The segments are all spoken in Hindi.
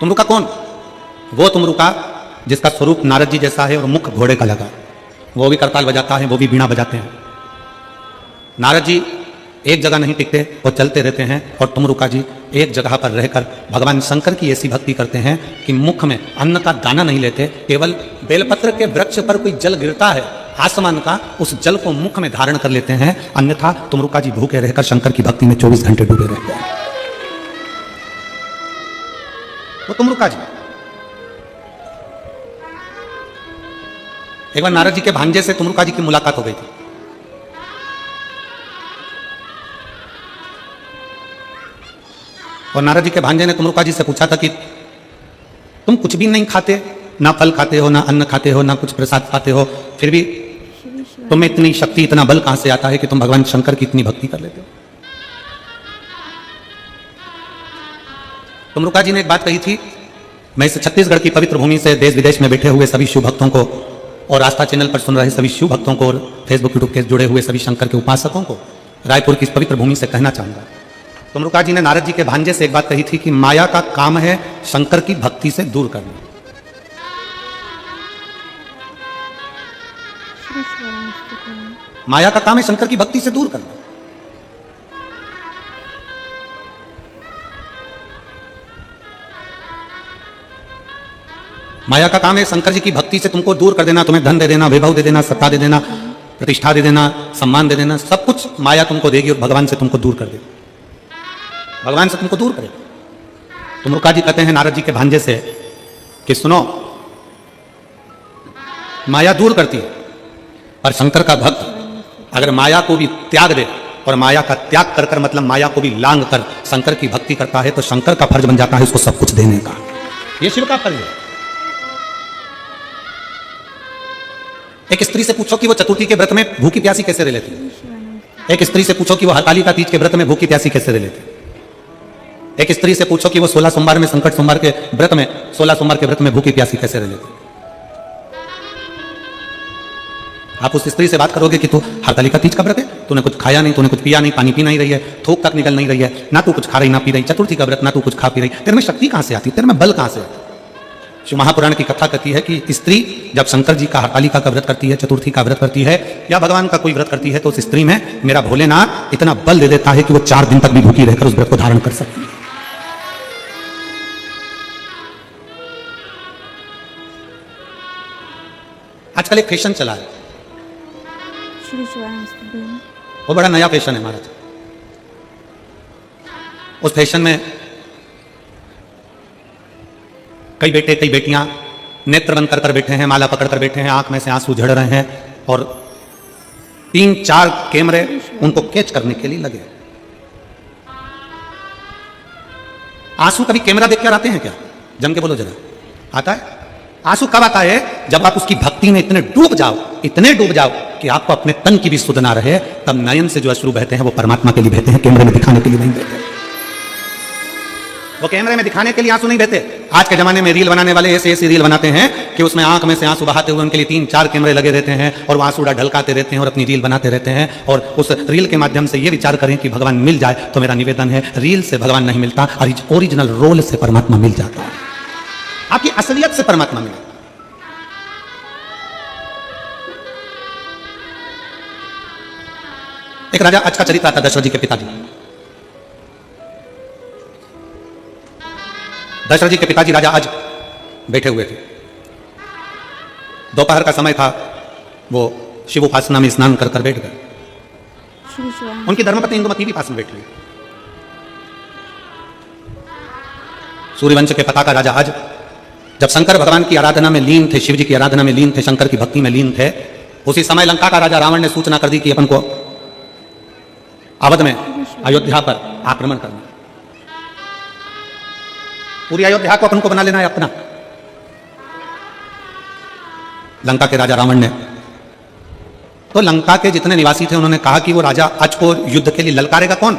तुमरुका कौन? वो तुमरुका जिसका स्वरूप नारद जी जैसा है और मुख घोड़े का लगा। वो भी करताल बजाता है, वो भी बीणा बजाते हैं। नारद जी एक जगह नहीं टिकते, वो चलते रहते हैं, और तुमरुका जी एक जगह पर रहकर भगवान शंकर की ऐसी भक्ति करते हैं कि मुख में अन्न का दाना नहीं लेते, केवल बेलपत्र के वृक्ष पर कोई जल गिरता है आसमान का, उस जल को मुख में धारण कर लेते हैं। अन्यथा तुमरुका जी भूखे रहकर शंकर की भक्ति में 24 घंटे डूबे रहते हैं। वो तुमरुका जी। एक बार नारद जी के भांजे से तुमरुका जी की मुलाकात हो गई थी। और नारद जी के भांजे ने तुमरुका जी से पूछा था कि तुम कुछ भी नहीं खाते, ना फल खाते हो, ना अन्न खाते हो, ना कुछ प्रसाद खाते हो, फिर भी तुम्हें इतनी शक्ति, इतना बल कहां से आता है कि तुम भगवान शंकर की इतनी भक्ति कर लेते हो? तुमरुका जी ने एक बात कही थी, मैं इस छत्तीसगढ़ की पवित्र भूमि से देश विदेश में बैठे हुए सभी शिव भक्तों को और आस्था चैनल पर सुन रहे सभी शिव भक्तों को और फेसबुक यूट्यूब के जुड़े हुए सभी शंकर के उपासकों को रायपुर की इस पवित्र भूमि से कहना चाहूंगा। तुमरुका जी ने नारद जी के भांजे से एक बात कही थी कि माया का काम है शंकर की भक्ति से दूर करना। माया का काम है शंकर की भक्ति से दूर करना। माया का काम है शंकर जी की भक्ति से तुमको दूर कर देना, तुम्हें धन दे देना, वैभव दे देना, सत्ता दे देना, प्रतिष्ठा दे देना, सम्मान दे देना, सब कुछ माया तुमको देगी और भगवान से तुमको दूर कर देगी। भगवान से तुमको दूर करेगी। तुमरुका जी कहते हैं नारद जी के भांजे से कि सुनो, माया दूर करती है, और शंकर का भक्त अगर माया को भी त्याग दे, और माया का त्याग कर कर मतलब माया को भी लांग कर शंकर की भक्ति करता है, तो शंकर का फर्ज बन जाता है उसको सब कुछ देने का। यह शिव का फर्ज है। एक स्त्री से पूछो कि वो चतुर्थी के व्रत में भूखी प्यासी कैसे रह लेती है। एक स्त्री से पूछो कि वो हरतालिका तीज के व्रत में भूखी प्यासी कैसे रह लेती है। एक स्त्री से पूछो कि वो 16 सोमवार में, संकट सोमवार के व्रत में, 16 सोमवार के व्रत में भूखी प्यासी कैसे रह लेती है। आप उस स्त्री से बात करोगे कि तू हरतालिका तीज का व्रत है, तूने कुछ खाया नहीं, तूने कुछ पिया नहीं, पानी पी नहीं रही है, थूक तक निकल नहीं रही है, ना तू कुछ खा रही ना पी रही, चतुर्थी का व्रत ना तू कुछ खा पी रही, तेरे में शक्ति कहां से आती है, तेरे में बल कहां से आता है। शिव महापुराण की कथा कहती है कि स्त्री जब शंकर जी का हरतालिका का व्रत करती है, चतुर्थी का व्रत करती है, या भगवान का कोई व्रत करती है, तो उस स्त्री में मेरा भोलेनाथ इतना बल दे देता है कि वो 4 दिन तक भी भूखी रहकर उस व्रत को धारण कर सकती है। आजकल एक फैशन चला है, वो बड़ा नया फैशन है महाराज। उस फैशन में कई बेटे कई बेटियां नेत्र बंद कर बैठे हैं, माला पकड़ कर बैठे हैं, आंख में से आंसू झड़ रहे हैं, और 3-4 कैमरे उनको कैच करने के लिए लगे। आंसू कभी कैमरा देख कर आते हैं क्या? जम के बोलो जरा, आता है? आंसू कब आता है? जब आप उसकी भक्ति में इतने डूब जाओ कि आपको अपने तन की भी सुध ना रहे, तब नयन से जो अश्रु बहते हैं वो परमात्मा के लिए बहते हैं, कैमरे में दिखाने के लिए नहीं बहते। वो कैमरे में दिखाने के लिए आंसू नहीं बहते। आज के जमाने में रील बनाने वाले ऐसे रील बनाते हैं कि उसमें आंख में से आंसू बहाते हुए उनके लिए 3-4 कैमरे लगे रहते हैं, और वो आंसू ढलकाते रहते हैं और अपनी रील बनाते रहते हैं, और उस रील के माध्यम से ये विचार करें कि भगवान मिल जाए। तो मेरा निवेदन है, रील से भगवान नहीं मिलता, ओरिजिनल रोल से परमात्मा मिल जाता है, आपकी असलियत से परमात्मा मिले। एक राजा अज का चरित्र आता, दशरथ जी के पिताजी। दशरथ जी के पिताजी राजा अज बैठे हुए थे। दोपहर का समय था, वो शिव उपासना में स्नान कर बैठ गए। उनकी धर्मपत्नी इंदुमती भी पास में बैठ गई। सूर्यवंश के पिता का राजा अज जब शंकर भगवान की आराधना में लीन थे, शिव जी की आराधना में लीन थे, शंकर की भक्ति में लीन थे, उसी समय लंका का राजा रावण ने सूचना कर दी कि अपन को अवध में अयोध्या पर आक्रमण करना, पूरी अयोध्या को अपन को बना लेना है अपना। लंका के राजा रावण ने, तो लंका के जितने निवासी थे उन्होंने कहा कि वो राजा अज को युद्ध के लिए ललकारेगा कौन?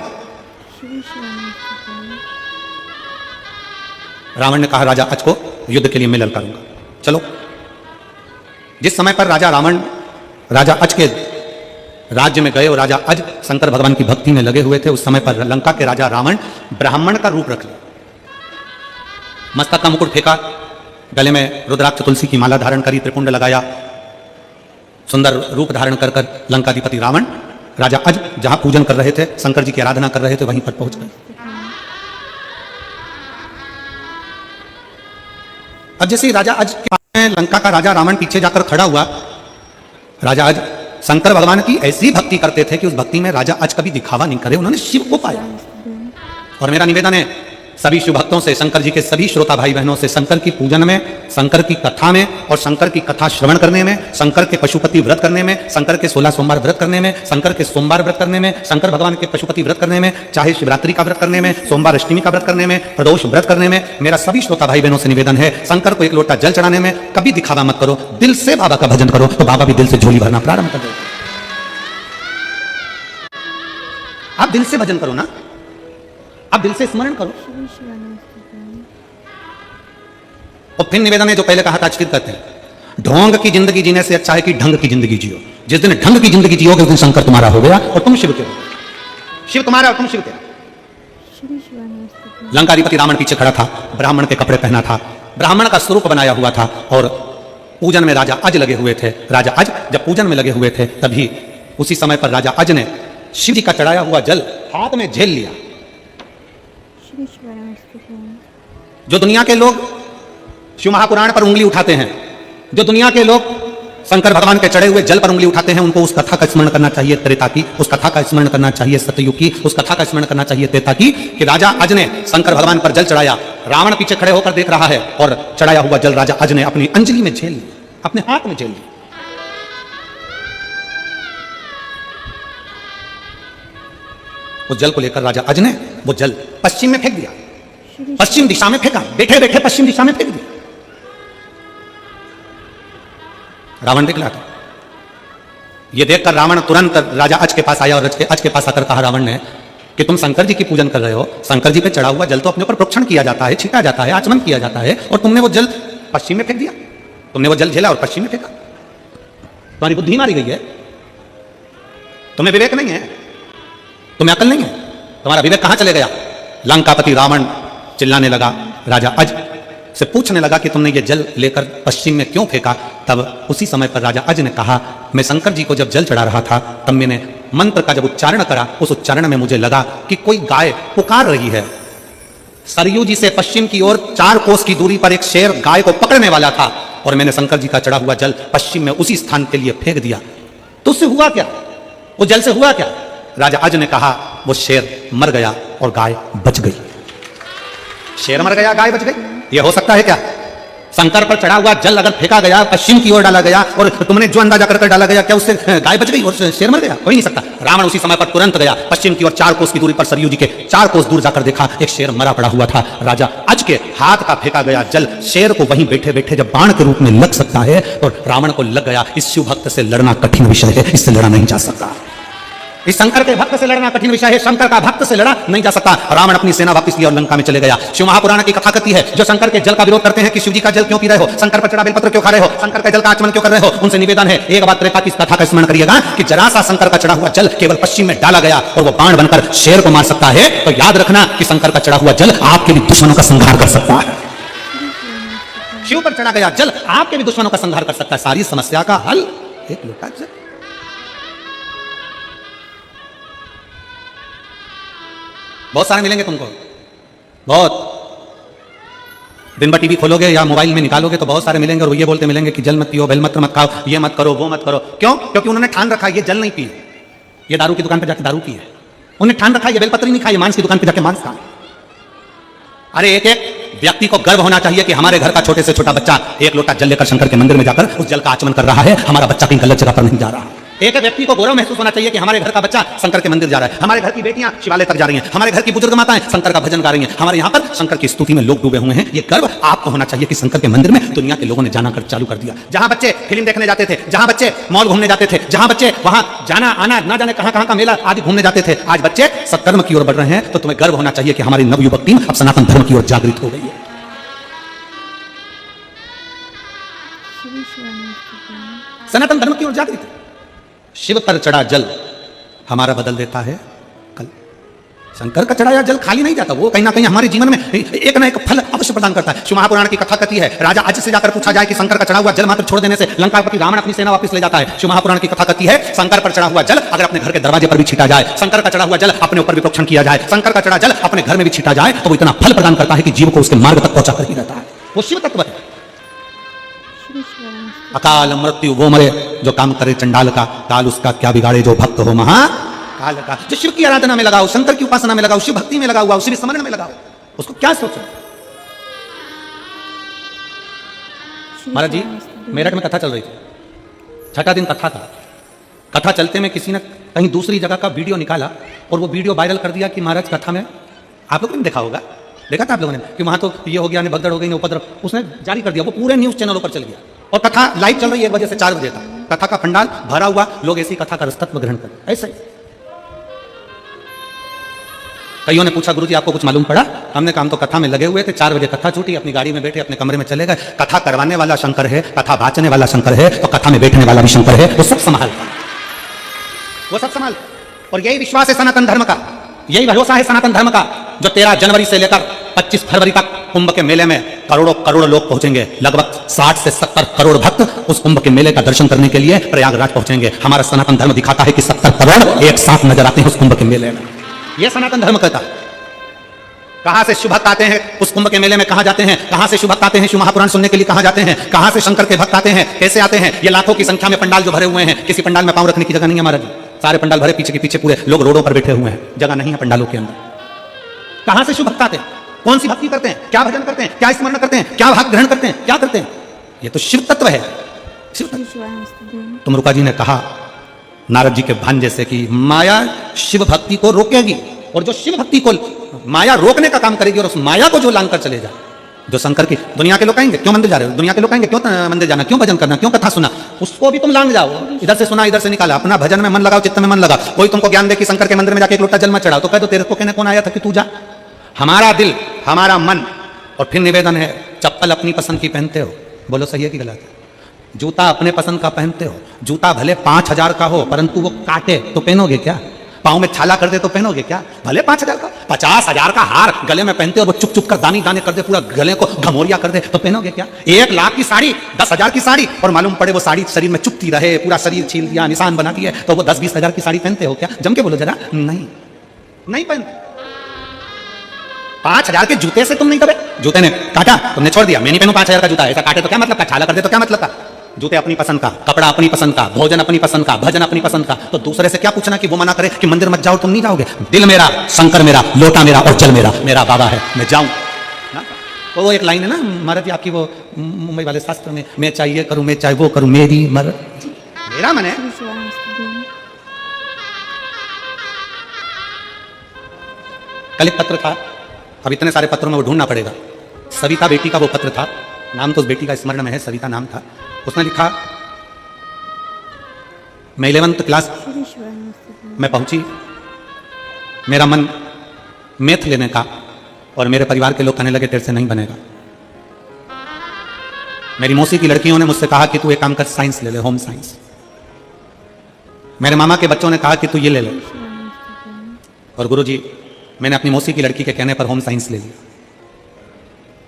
रावण ने कहा राजा अज को युद्ध के लिए मैं ललकारूंगा। चलो, जिस समय पर राजा रावण राजा अज के राज्य में गए और राजा अज शंकर भगवान की भक्ति में लगे हुए थे, उस समय पर लंका के राजा रावण ब्राह्मण का रूप रख लिया। मस्तक का मुकुट फेंका, गले में रुद्राक्ष तुलसी की माला धारण करी, त्रिपुंड लगाया, सुंदर रूप धारण कर कर लंकाधिपति रावण राजा अज जहां पूजन कर रहे थे, शंकर जी की आराधना कर रहे थे, वहीं पर पहुंच गए। अब जैसे ही राजा अज के पास में लंका का राजा रावण पीछे जाकर खड़ा हुआ, राजा अज शंकर भगवान की ऐसी भक्ति करते थे कि उस भक्ति में राजा अज कभी दिखावा नहीं करे, उन्होंने शिव को पाया। और मेरा निवेदन है सभी शिव भक्तों से, शंकर जी के सभी श्रोता भाई बहनों से, शंकर की पूजन में, शंकर की कथा में और शंकर की कथा श्रवण करने में, शंकर के पशुपति व्रत करने में, शंकर के 16 सोमवार व्रत करने में, शंकर के सोमवार व्रत करने में, शंकर भगवान के पशुपति व्रत करने में, चाहे शिवरात्रि का व्रत करने में, सोमवार अष्टमी का व्रत करने में, प्रदोष व्रत करने में, मेरा सभी श्रोता भाई बहनों से निवेदन है, शंकर को एक लोटा जल चढ़ाने में कभी दिखावा मत करो, दिल से बाबा का भजन करो तो बाबा भी दिल से झोली भरना प्रारंभ कर देगा। आप दिल से भजन करो ना, आप दिल से स्मरण करो। और फिर निवेदन है जो पहले कहा था, आज फिर कहते हैं, ढोंग की जिंदगी जीने से अच्छा है कि ढंग की जिंदगी जियो। जिस दिन ढंग की जिंदगी जियोगे उस दिन शंकर तुम्हारा हो गया और तुम शिव के हो, शिव तुम्हारा और तुम शिव के। लंकाधिपति रावण पीछे खड़ा था, ब्राह्मण के कपड़े पहना था, ब्राह्मण का स्वरूप बनाया हुआ था और पूजन में राजा अज लगे हुए थे। राजा अज जब पूजन में लगे हुए थे तभी उसी समय पर राजा अज ने शिव जी का चढ़ाया हुआ जल हाथ में झेल लिया। जो दुनिया के लोग शिव महापुराण पर उंगली उठाते हैं, जो दुनिया के लोग शंकर भगवान के चढ़े हुए जल पर उंगली उठाते हैं, उनको उस कथा का स्मरण करना चाहिए त्रेता की, उस कथा का स्मरण करना चाहिए सतयुग की, उस कथा का स्मरण करना चाहिए त्रेता की, कि राजा अज ने शंकर भगवान पर जल चढ़ाया, रावण पीछे खड़े होकर देख रहा है और चढ़ाया हुआ जल राजा अज ने अपनी अंजलि में झेल लिया, अपने हाथ में झेल लिया। उस जल को लेकर राजा अज ने वो जल पश्चिम में फेंक दिया, पश्चिम दिशा में फेंका, बैठे बैठे पश्चिम दिशा में फेंक दिया। रावण देख रहा था, यह देखकर रावण तुरंत राजा अज के पास आया और अज के पास आकर कहा रावण ने कि तुम शंकर जी की पूजन कर रहे हो, शंकर जी पे चढ़ा हुआ जल तो अपने ऊपर प्रोक्षण किया जाता है, छीटा जाता है, आचमन किया जाता है, और तुमने वो जल पश्चिम में फेंक दिया, तुमने वो जल झेला और पश्चिम में फेंका। तुम्हारी बुद्धि मारी गई है, तुम्हें विवेक नहीं है, तुम्हें अकल नहीं है, तुम्हारा विवेक कहां चले गया। लंकापति रावण चिल्लाने लगा, राजा अज से पूछने लगा कि तुमने ये जल लेकर पश्चिम में क्यों फेंका। तब उसी समय पर राजा अज ने कहा, मैं शंकर जी को जब जल चढ़ा रहा था तब मैंने मंत्र का जब उच्चारण करा, उस उच्चारण में मुझे लगा कि कोई गाय पुकार रही है। सरयू जी से पश्चिम की ओर 4 कोस की दूरी पर एक शेर गाय को पकड़ने वाला था और मैंने शंकर जी का चढ़ा हुआ जल पश्चिम में उसी स्थान के लिए फेंक दिया। तो उससे हुआ क्या, वो जल से हुआ क्या। राजा अज ने कहा, वो शेर मर गया और गाय बच गई। शेर मर गया, गाय बच गई, ये हो सकता है क्या। शंकर पर चढ़ा हुआ जल अगर फेंका गया, पश्चिम की ओर डाला गया और तुमने जो अंदाजा कर डाला गया, क्या उससे गाय बच गई और शेर मर गया, हो ही नहीं सकता। रावण उसी समय पर तुरंत गया, पश्चिम की ओर 4 कोस की दूरी पर सरयू जी के 4 कोस दूर जाकर देखा, एक शेर मरा पड़ा हुआ था। राजा अज के हाथ का फेंका गया जल शेर को वहीं बैठे बैठे जब बाण के रूप में लग सकता है तो रावण को लग गया। इस शिव भक्त से लड़ना कठिन विषय है, इससे लड़ा नहीं जा सकता। इस शंकर के भक्त से लड़ना कठिन विषय है, शंकर का भक्त से लड़ा नहीं जा सकता। रावण अपनी सेना वापस लिया और लंका में चले गया। शिव महापुराण की कथा कहती है, जो शंकर के जल का विरोध करते हैं कि शिव जी का जल क्यों पी रहे हो, शंकर पर चढ़ा बेलपत्र क्यों खा रहे हो, शंकर का जल का आचमन क्यों कर रहे हो, उनसे निवेदन है एक बात त्रेता की कथा का स्मरण करिएगा कि जरा सा शंकर का चढ़ा हुआ जल केवल पश्चिम में डाला गया और वो बाण बनकर शेर को मार सकता है, तो याद रखना कि शंकर का चढ़ा हुआ जल आपके भी दुश्मनों का संहार कर सकता है। शिव पर चढ़ा गया जल आपके भी दुश्मनों का संहार कर सकता है। सारी समस्या का हल एक लोटा जल। बहुत सारे मिलेंगे तुमको, बहुत दिन भर टीवी खोलोगे या मोबाइल में निकालोगे तो बहुत सारे मिलेंगे और वो ये बोलते मिलेंगे कि जल मत पियो, बेलपत्र मत खाओ, ये मत करो, वो मत करो। क्यों? क्योंकि उन्होंने ठान रखा है ये जल नहीं पिए, ये दारू की दुकान पर जाकर दारू पिए। उन्होंने ठान रखा है ये बेलपत्र नहीं खाए, मांस की दुकान पर जाके मांस खाए। अरे एक एक व्यक्ति को गर्व होना चाहिए कि हमारे घर का छोटे से छोटा बच्चा एक लोटा जल लेकर शंकर के मंदिर में जाकर उस जल का आचमन कर रहा है, हमारा बच्चा कहीं गलत जगह पर नहीं जा रहा। एक व्यक्ति को गौरव महसूस होना चाहिए कि हमारे घर का बच्चा शंकर के मंदिर जा रहा है, हमारे घर की बेटियां शिवालय तक जा रही हैं, हमारे घर की बुजुर्ग माताएं शंकर का भजन गा रही हैं, हमारे यहाँ पर शंकर की स्तुति में लोग डूबे हुए हैं। ये गर्व आपको होना चाहिए कि शंकर के मंदिर में दुनिया के लोगों ने जाना कर चालू कर दिया। जहां बच्चे फिल्म देखने जाते थे, जहां बच्चे मॉल घूमने जाते थे, जहां बच्चे वहां जाना आना ना जाने कहां का मेला आदि घूमने जाते थे, आज बच्चे सत्कर्म की ओर बढ़ रहे हैं। तो तुम्हें गर्व होना चाहिए कि हमारी नवयुवक टीम अब सनातन धर्म की ओर जागृत हो गई है। सनातन धर्म की ओर जागृत है। शिव पर चढ़ा जल हमारा बदल देता है कल। शंकर का चढ़ाया जल खाली नहीं जाता, वो कहीं ना कहीं हमारे जीवन में एक ना एक फल अवश्य प्रदान करता है। शिव महापुराण की कथा कहती है, राजा अज से जाकर पूछा जाए कि शंकर का चढ़ा हुआ जल मात्र छोड़ देने से लंकापति रावण अपनी सेना वापस ले जाता है। शिव महापुराण की कथा कहती है, शंकर पर चढ़ा हुआ जल अगर अपने घर के दरवाजे पर भी छीटा जाए, शंकर का चढ़ा हुआ जल अपने ऊपर भी प्रोक्षण किया जाए, शंकर का चढ़ा जल अपने घर में भी छीटा जाए, तो वो इतना फल प्रदान करता है कि जीव को उसके मार्ग तक पहुंचा कर ही रहता है। वो शिव तत्व है। अकाल मृत्यु वो मरे जो काम करे चंडाल का, काल उसका क्या बिगाड़े जो भक्त हो महा काल का। जो शिव की आराधना में लगाओ, शंकर की उपासना में लगाओ, शिव भक्ति में लगाओ, शिव स्मरण में लगाओ, उसको क्या सोचो। महाराज जी मेरठ में कथा चल रही थी, छठा दिन कथा था। कथा चलते में किसी ने कहीं दूसरी जगह का वीडियो निकाला और वो वीडियो वायरल कर दिया कि महाराज कथा में, आप लोगों ने देखा होगा, देखा था आप लोगों ने कि वहां तो ये हो गया, भगदड़ हो गई, उपद्रव, उसने जारी कर दिया, वो पूरे न्यूज चैनलों पर चल गया और कथा लाइव चल रही है 1 बजे से 4 बजे तक। कथा का पंडाल भरा हुआ, लोग ऐसी कथा का रसतत्व ग्रहण कर। ऐसे कईयों ने पूछा गुरुजी आपको कुछ मालूम पड़ा? हमने कहा हम तो कथा में लगे हुए थे, 4 बजे कथा छूटी, अपनी गाड़ी में बैठे अपने कमरे में चले गए। कथा करवाने वाला शंकर है, कथा बाचने वाला शंकर है, तो कथा में बैठने वाला भी शंकर है, वो सब संभालता है, वो सब संभाल। और यही विश्वास है सनातन धर्म का, यही भरोसा है सनातन धर्म का, जो 13 जनवरी से लेकर 25 फरवरी तक कुंभ के मेले में करोड़ों करोड़ लोग पहुंचेंगे। लगभग 60 से 70 करोड़ भक्त उस कुंभ के मेले का दर्शन करने के लिए प्रयागराज पहुंचेंगे। हमारा सनातन धर्म दिखाता है कि 70 करोड़ एक साथ नजर आते हैं उस कुंभ के मेले में। यह सनातन धर्म कहता है। कहां से शिव भक्त आते हैं उस कुंभ के मेले में, कहां जाते हैं, कहां से शिव भक्त आते हैं शिव महापुराण सुनने के लिए, कहां जाते हैं, कहां से शंकर के भक्त आते हैं, कैसे आते हैं? ये लाखों की संख्या में पंडाल जो भरे हुए हैं, किसी पंडाल में पांव रखने की जगह नहीं है महाराज, सारे पंडाल भरे, पीछे के पीछे पूरे लोग रोडों पर बैठे हुए हैं, जगह नहीं है पंडालों के अंदर। कहां से शिव भक्त आते हैं, कौन सी भक्ति करते हैं, क्या भजन करते हैं, क्या स्मरण करते हैं, क्या भाग ग्रहण करते हैं, क्या करते हैं? ये तो शिव तत्व है, शिव तत्व। तो मुरुका जी ने कहा नारद जी के भांजे से कि माया शिव भक्ति को रोकेगी, और जो शिव भक्ति को माया रोकने का काम करेगी और उस माया को जो लांग कर चले जाए, जो शंकर की, दुनिया के लोग कहेंगे क्यों मंदिर जा रहे हो, दुनिया के लोग कहेंगे क्यों मंदिर जाना, क्यों भजन करना, क्यों कथा सुना, उसको भी तुम लांग जाओ। इधर से सुना इधर से निकाला, अपना भजन में मन लगाओ, चित्त में मन लगा। कोई तुमको ज्ञान दे कि शंकर के मंदिर में जाके एक लोटा जल मत चढ़ाओ, तो कह दो तेरे को कहने कौन आया था कि तू जा। हमारा दिल, हमारा मन। और फिर निवेदन है, चप्पल अपनी पसंद की पहनते हो, बोलो सही है कि गलत है? जूता अपने पसंद का पहनते हो, जूता भले 5000 का हो परंतु वो काटे तो पहनोगे क्या? पाँव में छाला कर दे तो पहनोगे क्या? भले 5000 का, 50,000 का हार गले में पहनते हो, वो चुप चुप कर दानी दाने कर दे, पूरा गले को घमोरिया कर दे तो पहनोगे क्या? 1 लाख की साड़ी, 10,000 की साड़ी, और मालूम पड़े वो साड़ी शरीर में चुपती रहे, पूरा शरीर छील दिया, निशान बना दिए, तो वो 10-20 हजार की साड़ी पहनते हो क्या? जम के बोलो जरा। नहीं, नहीं पहनते। 5000 के जूते से तुम नहीं करे, जूते ने काटा तुमने छोड़ दिया, मैं नहीं पहनूं 5000 का जूता, ऐसा काटे तो क्या मतलब का, छाला कर दे तो क्या मतलब का? जूते अपनी पसंद का, कपड़ा अपनी पसंद का, भोजन अपनी पसंद का, भजन अपनी पसंद का, तो दूसरे से क्या पूछना कि वो मना करे कि मंदिर मत जाओ, तुम नहीं जाओगे? दिल मेरा, शंकर मेरा, लोटा मेरा और जल मेरा, मेरा बाबा है, मैं जाऊं ना। तो वो एक लाइन है ना महाराज जी आपकी, वो मुंबई वाले शास्त्र में, मैं चाहिए करूं, मैं चाहे वो करूं, मेरी मर्जी, मेरा मन है। कल एक पत्र था, अब इतने सारे पत्रों में वो ढूंढना पड़ेगा, सविता बेटी का वो पत्र था, नाम तो उस बेटी का स्मरण में है, सविता नाम था। उसने लिखा, मैं 11th क्लास में पहुंची, मेरा मन मैथ लेने का, और मेरे परिवार के लोग कहने लगे तेरे से नहीं बनेगा। मेरी मौसी की लड़कियों ने मुझसे कहा कि तू एक काम कर, साइंस ले ले, होम साइंस। मेरे मामा के बच्चों ने कहा कि तू ये ले ले, और गुरुजी मैंने अपनी मौसी की लड़की के कहने पर होम साइंस ले लिया।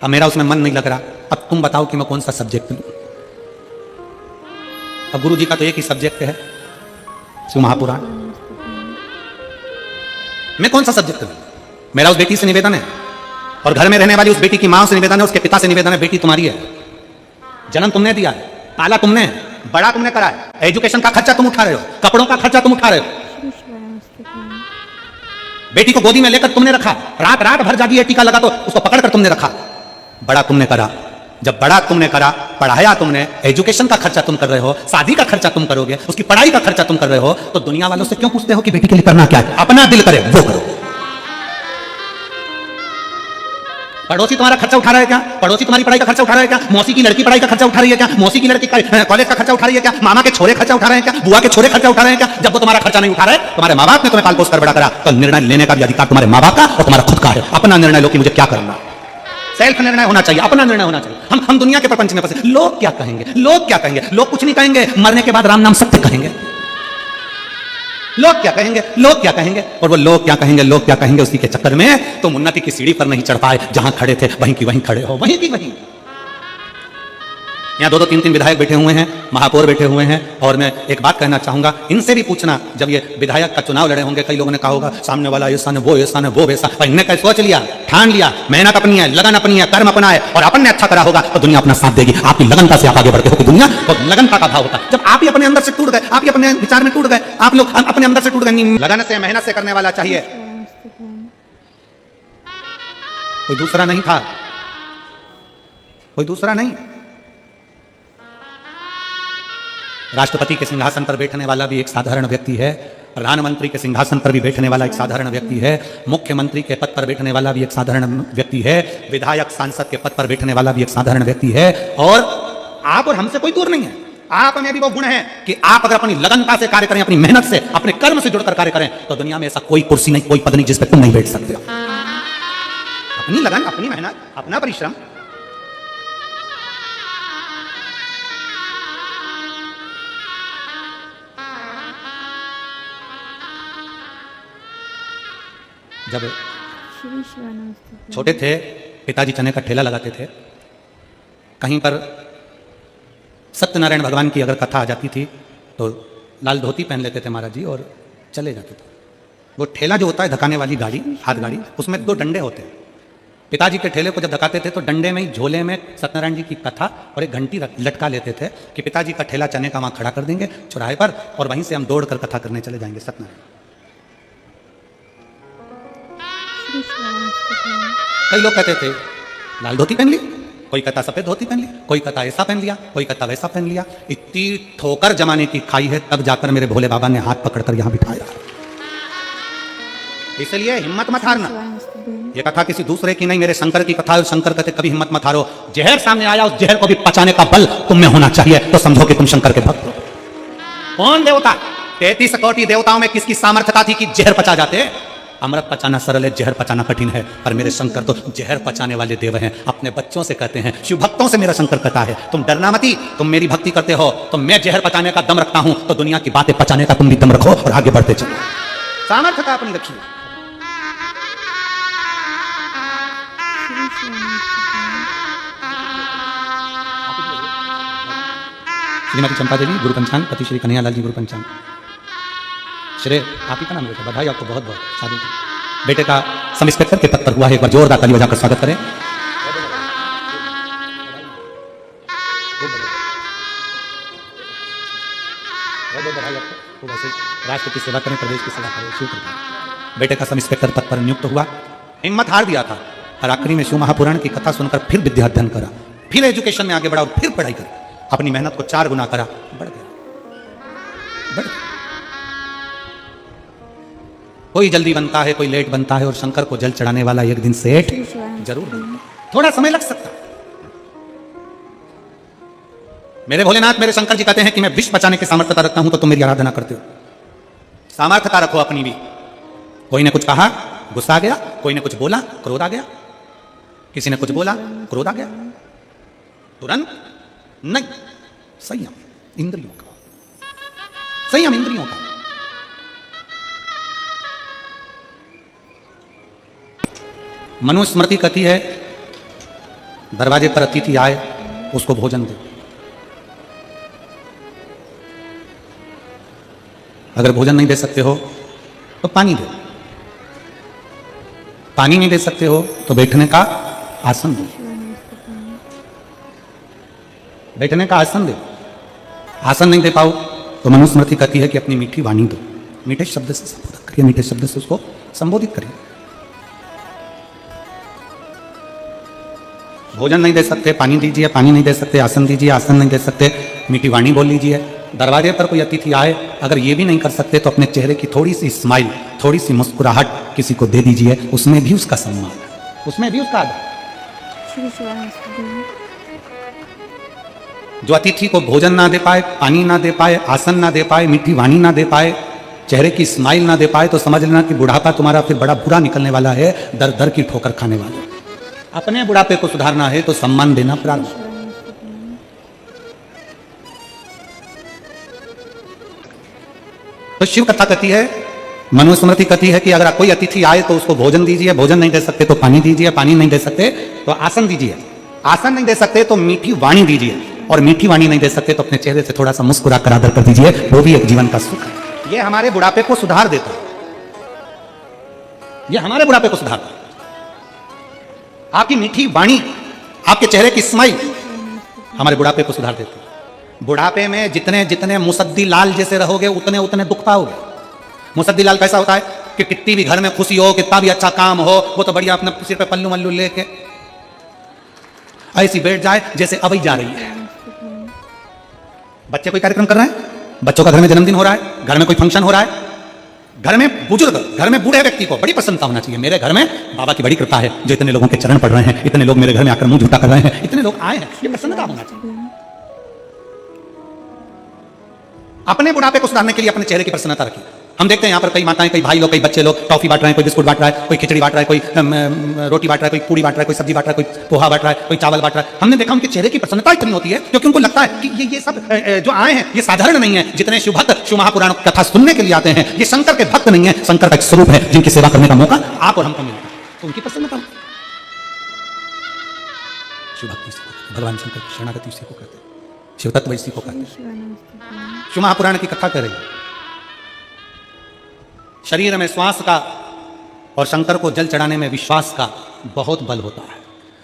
अब मेरा उसमें मन नहीं लग रहा, अब तुम बताओ कि मैं कौन सा सब्जेक्ट लूं। अब गुरु जी का तो एक ही सब्जेक्ट है, शिव महापुराण, मैं कौन सा सब्जेक्ट लूं? मेरा उस बेटी से निवेदन है, और घर में रहने वाली उस बेटी की मां से निवेदन है, उसके पिता से निवेदन है, बेटी तुम्हारी है, जन्म तुमने दिया है, पाला तुमने, बड़ा तुमने करा है, एजुकेशन का खर्चा तुम उठा रहे हो, कपड़ों का खर्चा तुम उठा रहे हो, बेटी को गोदी में लेकर तुमने रखा, रात रात भर जागी है, टीका लगा तो उसको पकड़कर तुमने रखा, बड़ा तुमने करा। जब बड़ा तुमने करा, पढ़ाया तुमने, एजुकेशन का खर्चा तुम कर रहे हो, शादी का खर्चा तुम करोगे, उसकी पढ़ाई का खर्चा तुम कर रहे हो, तो दुनिया वालों से क्यों पूछते हो कि बेटी के लिए करना क्या है? अपना दिल करे वो करो। पड़ोसी तुम्हारा खर्चा उठा रहा है क्या? पड़ोसी तुम्हारी पढ़ाई का खर्चा उठा रहा है क्या? मौसी की लड़की पढ़ाई का खर्चा उठा रही है क्या? मौसी की लड़की कॉलेज का खर्चा उठा रही है क्या? मामा के छोरे खर्चा उठा रहे हैं क्या? बुआ के छोरे खर्चा उठा रहे हैं क्या? जब वो तुम्हारा खर्चा नहीं उठा रहे, तुम्हारे माँ बाप ने तुम्हें पाल पोस कर बड़ा करा, तो निर्णय लेने का भी अधिकार तुम्हारे माँ बाप का और तुम्हारा खुद का है। अपना निर्णय लो कि मुझे क्या करना, सेल्फ निर्णय होना चाहिए, अपना निर्णय होना चाहिए। हम दुनिया के प्रपंच में फंसे, लोग क्या कहेंगे, लोग क्या कहेंगे? लोग कुछ नहीं कहेंगे, मरने के बाद राम नाम सत्य कहेंगे, लोग क्या कहेंगे, लोग क्या कहेंगे, और वो लोग क्या कहेंगे, लोग क्या कहेंगे, उसी के चक्कर में तुम उन्नति की सीढ़ी पर नहीं चढ़ पाए, जहां खड़े थे वहीं की वहीं खड़े हो, वहीं की वहीं। यहाँ 2-2, 3-3 विधायक बैठे हुए हैं, महापौर बैठे हुए हैं, और मैं एक बात कहना चाहूंगा, इनसे भी पूछना, जब ये विधायक का चुनाव लड़े होंगे, कई लोगों ने कहा होगा सामने वाला ऐसा ने, वो ऐसा ने, वो वैसा, इनने कहीं सोच लिया, ठान लिया, मेहनत अपनी है, लगन अपनी है, कर्म अपना है, और अपन ने अच्छा करा होगा तो दुनिया अपना साथ देगी। आपकी लगनता से आप आगे बढ़ते हो कि दुनिया को लगनता का भाव होता है। जब आप ही अपने अंदर से टूट गए, आप ही अपने विचार में टूट गए, आप लोग अपने अंदर से टूट गए, लगन से, मेहनत से करने वाला चाहिए, कोई दूसरा नहीं था, कोई दूसरा नहीं। राष्ट्रपति के सिंहासन पर बैठने वाला भी एक साधारण व्यक्ति है, प्रधानमंत्री के सिंहासन पर भी बैठने वाला एक साधारण व्यक्ति है, मुख्यमंत्री के पद पर बैठने वाला भी एक साधारण व्यक्ति है, विधायक सांसद के पद पर बैठने वाला भी एक साधारण व्यक्ति है, और आप और हमसे कोई दूर नहीं है। आप में भी वो गुण है कि आप अगर अपनी लगनता से कार्य करें, अपनी मेहनत से, अपने कर्म से जुड़कर कार्य करें, तो दुनिया में ऐसा कोई कुर्सी नहीं, कोई पद नहीं जिस पर तुम नहीं बैठ सकते। अपनी लगन, अपनी मेहनत, अपना परिश्रम। जब छोटे थे, पिताजी चने का ठेला लगाते थे, कहीं पर सत्यनारायण भगवान की अगर कथा आ जाती थी तो लाल धोती पहन लेते थे महाराज जी और चले जाते थे। वो ठेला जो होता है, धकाने वाली गाड़ी, हाथ गाड़ी, उसमें 2 डंडे होते हैं। पिताजी के ठेले को जब धकाते थे तो डंडे में ही, झोले में सत्यनारायण जी की कथा और एक घंटी लटका लेते थे कि पिताजी का ठेला चने का वहां खड़ा कर देंगे चौराहे पर, और वहीं से हम दौड़कर कथा करने चले जाएंगे सत्यनारायण। कई लोग कहते थे लाल धोती पहन ली, कोई कहता सफेद धोती पहन ली, कोई कहता ऐसा पहन लिया, कोई कहता वैसा पहन लिया। इतनी ठोकर जमाने की खाई है, तब जाकर मेरे भोले बाबा ने हाथ पकड़कर यहां बिठाया। इसलिए हिम्मत मत हारना। ये कथा किसी दूसरे की नहीं, मेरे शंकर की कथा है। शंकर कहते कभी हिम्मत मत हारो। जहर सामने आया, उस जहर को भी पचाने का बल तुम में होना चाहिए, तो समझो कि तुम शंकर के भक्त हो। कौन देवता, 33 कोटि देवताओं में किसकी सामर्थ्यता थी कि जहर पचा जाते? अमृत पचाना सरल है, जहर पचाना कठिन है, पर मेरे शंकर तो जहर पचाने वाले देव हैं। अपने बच्चों से कहते हैं, शिव भक्तों से मेरा शंकर कहता है, तुम डरना मती, तुम मेरी भक्ति करते हो तो मैं जहर पचाने का दम रखता हूं, तो दुनिया की बातें पचाने का तुम भी दम रखो और आगे बढ़ते चलो। सामर्थ्यता अपनी रखिए। श्रीमती चंपा देवी गुरु पंचांग, पति श्री कन्हैयालाल जी गुरु पंचांग। श्रेय आप ही का नाम बेटा, बधाई आपको बहुत बहुत। साधु बेटे का सब इंस्पेक्टर के पद पर हुआ है, एक बार जोरदार ताली बजाकर स्वागत करें। राष्ट्र की सेवा करें, प्रदेश की सेवा करें, शुक्र करें। बेटे का सब इंस्पेक्टर पद पर नियुक्त हुआ, हिम्मत हार दिया था, और आखिरी में शिव महापुराण की कथा सुनकर फिर विद्या अध्ययन करा, फिर एजुकेशन में आगे बढ़ा और फिर पढ़ाई करी, अपनी मेहनत को 4 गुना करा, बढ़ गया, बढ़ गया। कोई जल्दी बनता है, कोई लेट बनता है, और शंकर को जल चढ़ाने वाला एक दिन सेठ जरूर बनता है। थोड़ा समय लग सकता है। मेरे भोलेनाथ, मेरे शंकर जी कहते हैं कि मैं विष बचाने की सामर्थ्यता रखता हूं, तो तुम मेरी आराधना करते हो। सामर्थ्यता रखो अपनी भी। कोई ने कुछ कहा, गुस्सा आ गया, कोई ने कुछ बोला, क्रोध आ गया, किसी ने कुछ बोला, क्रोध आ गया, तुरंत नहीं, संयम इंद्रियों का, संयम इंद्रियों का। मनुस्मृति कहती है, दरवाजे पर अतिथि आए उसको भोजन दो। अगर भोजन नहीं दे सकते हो तो पानी दो, पानी नहीं दे सकते हो तो बैठने का आसन दो, बैठने का आसन दो। आसन नहीं दे पाओ तो मनुस्मृति कहती है कि अपनी मीठी वाणी दो, मीठे शब्द से संबोधित करिए, मीठे शब्द से उसको संबोधित करिए। भोजन नहीं दे सकते, पानी दीजिए, पानी नहीं दे सकते, आसन दीजिए, आसन नहीं दे सकते, मीठी वाणी बोल लीजिए। दरवाजे पर कोई अतिथि आए, अगर ये भी नहीं कर सकते तो अपने चेहरे की थोड़ी सी स्माइल, थोड़ी सी मुस्कुराहट किसी को दे दीजिए, उसमें भी उसका सम्मान, उसमें भी उसका आदर। जो अतिथि को भोजन ना दे पाए, पानी ना दे पाए, आसन ना दे पाए, मीठी वाणी ना दे पाए, चेहरे की स्माइल ना दे पाए, तो समझ लेना कि बुढ़ापा तुम्हारा फिर बड़ा बुरा निकलने वाला है, दर दर की ठोकर खाने वाले। अपने बुढ़ापे को सुधारना है तो सम्मान देना प्रारंभ। तो शिव कथा कहती है, मनुस्मृति कहती है कि अगर कोई अतिथि आए तो उसको भोजन दीजिए, भोजन नहीं दे सकते तो पानी दीजिए, पानी नहीं दे सकते तो आसन दीजिए, आसन नहीं दे सकते तो मीठी वाणी दीजिए, और मीठी वाणी नहीं दे सकते तो अपने चेहरे से थोड़ा सा मुस्कुरा कर आदर कर दीजिए, वो भी एक जीवन का सुख है। ये हमारे बुढ़ापे को सुधार देता है, ये हमारे बुढ़ापे को सुधारता है। आपकी मीठी वाणी, आपके चेहरे की स्माइल हमारे बुढ़ापे को सुधार देती है। बुढ़ापे में जितने जितने मुसद्दी लाल जैसे रहोगे उतने उतने दुख पाओगे। मुसद्दी लाल कैसा होता है कि कितनी भी घर में खुशी हो, कितना भी अच्छा काम हो, वो तो बढ़िया अपने सिर पे पल्लू मल्लू लेके ऐसी बैठ जाए जैसे अभी जा रही है। बच्चे कोई कार्यक्रम कर रहे हैं, बच्चों का घर में जन्मदिन हो रहा है, घर में कोई फंक्शन हो रहा है, घर में बुजुर्ग, घर में बूढ़े व्यक्ति को बड़ी प्रसन्नता होना चाहिए। मेरे घर में बाबा की बड़ी कृपा है, जो इतने लोगों के चरण पड़ रहे हैं, इतने लोग मेरे घर में आकर मुंह झूठा कर रहे हैं, इतने लोग आए हैं, ये प्रसन्नता होना चाहिए। अपने बुढ़ापे को सुधारने के लिए अपने चेहरे की प्रसन्नता रखिए। हम देखते हैं यहाँ पर कई माताएं, कई भाई लोग, कई बच्चे लोग टॉफी बांट रहे हैं, कोई बिस्कुट बांट रहा है, कोई खिचड़ी बांट रहा है, कोई रोटी बांट रहा है, कोई पूड़ी बांट रहा है, कोई सब्जी बांट रहा है, कोई पोहा बांट रहा है, कोई चावल बांट रहा है। हमने देखा उनके चेहरे की प्रसन्नता इतनी होती है क्योंकि उनको लगता है कि ये सब जो आए हैं ये साधारण नहीं है। जितने शिव भक्त शिव महापुराण कथा सुनने के लिए आते हैं, ये शंकर के भक्त नहीं है, शंकर का एक स्वरूप है जिनकी सेवा करने का मौका आप और हमको मिलता है, तो उनकी प्रसन्नता। शिव भक्ति से भगवान शंकर की शरणागति उसी को कहते हैं, शिव तत्व इसी को कहते हैं। शिव महापुराण की कथा कर रही है, शरीर में श्वास का और शंकर को जल चढ़ाने में विश्वास का बहुत बल होता है।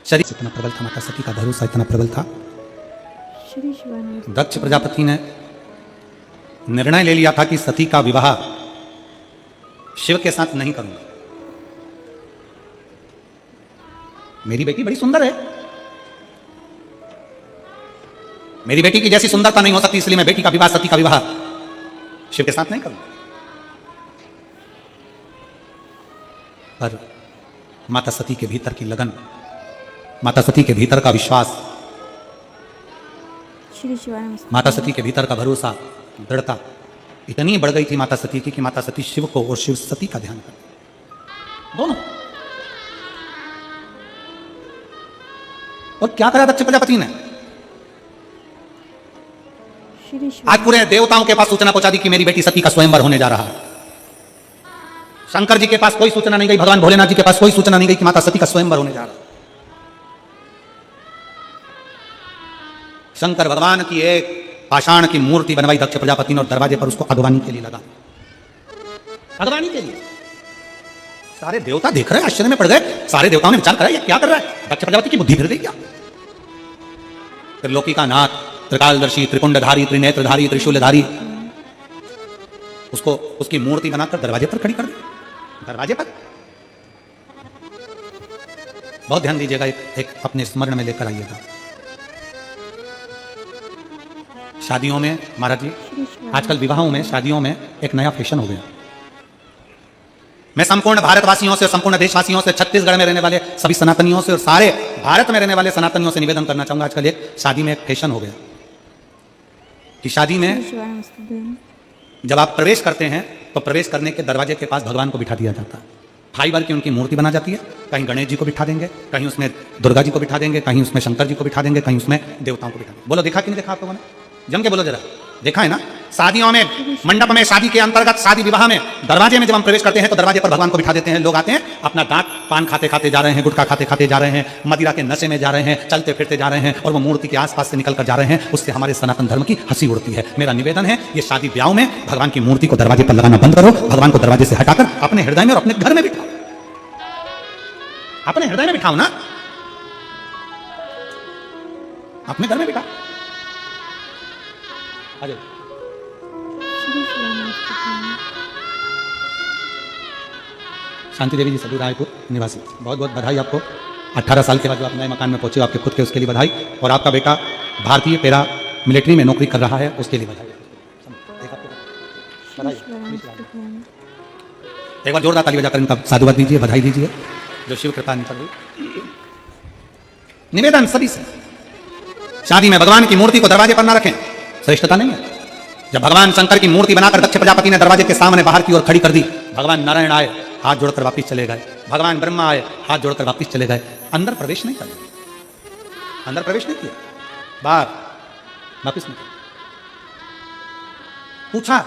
शरीर इतना प्रबल था, माता सती का भरोसा इतना प्रबल था, दक्ष प्रजापति ने निर्णय ले लिया था कि सती का विवाह शिव के साथ नहीं करूंगा। मेरी बेटी बड़ी सुंदर है, मेरी बेटी की जैसी सुंदरता नहीं हो सकती, इसलिए मैं बेटी का विवाह, सती का विवाह शिव के साथ नहीं करूंगा। पर माता सती के भीतर की लगन, माता सती के भीतर का विश्वास, माता सती के भीतर का भरोसा, दृढ़ता इतनी बढ़ गई थी माता सती की कि माता सती शिव को और शिव सती का ध्यान करती दोनों। और क्या करा दक्ष प्रजापति ने? आज पूरे देवताओं के पास सूचना पहुंचा दी कि मेरी बेटी सती का स्वयंवर होने जा रहा है। शंकर जी के पास कोई सूचना नहीं गई, भगवान भोलेनाथ जी के पास कोई सूचना नहीं गई कि माता सती का स्वयंवर होने जा रहा है। शंकर भगवान की एक पाषाण की मूर्ति बनवाई दक्ष प्रजापति ने और दरवाजे पर उसको अगवानी के लिए लगा, अगवानी के लिए। सारे देवता देख रहे हैं, आश्चर्य में पड़ गए। सारे देवताओं ने विचार करा ये क्या कर रहा है, दक्ष प्रजापति की बुद्धि फिर गई क्या? त्रिलोकी का नाथ, त्रिकालदर्शी, त्रिकुंडधारी, त्रिनेत्रधारी, त्रिशूलधारी, उसको उसकी मूर्ति बनाकर दरवाजे पर खड़ी कर दी, दरवाजे पर। बहुत ध्यान दीजिएगा, एक अपने स्मरण में लेकर आइएगा। शादियों में महाराज जी, आजकल विवाहों में, शादियों में एक नया फैशन हो गया। मैं संपूर्ण भारतवासियों से, संपूर्ण देशवासियों से, छत्तीसगढ़ में रहने वाले सभी सनातनियों से और सारे भारत में रहने वाले सनातनियों से निवेदन करना चाहूंगा, आजकल एक शादी में एक फैशन हो गया कि शादी में जब आप प्रवेश करते हैं तो प्रवेश करने के दरवाजे के पास भगवान को बिठा दिया जाता है। फाइबर की उनकी मूर्ति बना जाती है, कहीं गणेश जी को बिठा देंगे, कहीं उसमें दुर्गा जी को बिठा देंगे, कहीं उसमें शंकर जी को बिठा देंगे, कहीं उसमें देवताओं को बिठा देंगे। बोलो देखा कि नहीं देखा आप लोगों ने? जम के बोलो जरा, देखा है ना? शादियों में, मंडप में, शादी के अंतर्गत, शादी विवाह में दरवाजे में जब हम प्रवेश करते हैं तो दरवाजे पर भगवान को बिठा देते हैं। लोग आते हैं, अपना दांत पान खाते खाते जा रहे हैं, गुटखा खाते खाते जा रहे हैं, मदिरा के नशे में जा रहे हैं, चलते फिरते जा रहे हैं और वो मूर्ति के आसपास से निकल कर जा रहे हैं। उससे हमारे सनातन धर्म की हंसी उड़ती है। मेरा निवेदन है, ये शादी ब्याह में भगवान की मूर्ति को दरवाजे पर लगाना बंद करो, भगवान को दरवाजे से हटाकर अपने हृदय में और अपने घर में बिठाओ। अपने हृदय में बिठाओ ना, अपने घर में बिठाओ। शांति देवी जी सदू रायपुर निवासी, बहुत बहुत बधाई आपको। 18 साल के बाद जो आप नए मकान में पहुंचे आपके खुद के, उसके लिए बधाई। और आपका बेटा भारतीय पैरा मिलिट्री में नौकरी कर रहा है, उसके लिए बधाई। एक बार जोरदार ताली बजाकर इनका साधुवाद दीजिए, बधाई दीजिए, जो शिव कृपा निकल गई। निवेदन सभी से, शादी में भगवान की मूर्ति को दरवाजे पर ना रखें, श्रेष्ठता नहीं है। जब भगवान शंकर की मूर्ति बनाकर दक्ष प्रजापति ने दरवाजे के सामने बाहर की ओर खड़ी कर दी, भगवान नारायण आए, हाथ जोड़कर वापिस चले गए। भगवान ब्रह्मा आए, हाथ जोड़कर वापिस चले गए। अंदर प्रवेश नहीं किया, अंदर प्रवेश नहीं किया, बाहर वापिस नहीं किया। पूछा,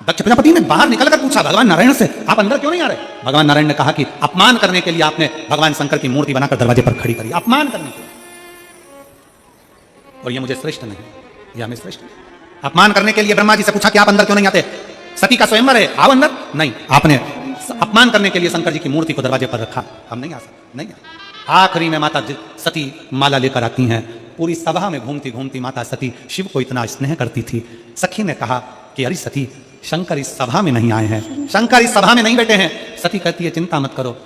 दक्ष प्रजापति ने बाहर निकलकर पूछा भगवान नारायण से, आप अंदर क्यों नहीं आ रहे? भगवान नारायण ने कहा कि अपमान करने के लिए आपने भगवान शंकर की मूर्ति बनाकर दरवाजे पर खड़ी करी, अपमान करने के लिए, और ये मुझे श्रेष्ठ नहीं, ये हमें श्रेष्ठ नहीं। अपमान करने के लिए ब्रह्मा जी से पूछा कि आप अंदर क्यों नहीं आते? सती का स्वयंवर है, आओ अंदर। नहीं, आपने अपमान करने के लिए शंकर जी की मूर्ति को दरवाजे पर रखा, हम नहीं आ सकते, नहीं आ। आखिरी में माता सती माला लेकर आती हैं। पूरी सभा में घूमती घूमती माता सती शिव को इतना स्नेह करती थी। सखी ने कहा कि अरे सती, शंकर इस सभा में नहीं आए हैं, शंकर इस सभा में नहीं बैठे हैं। सती कहती है चिंता मत करो,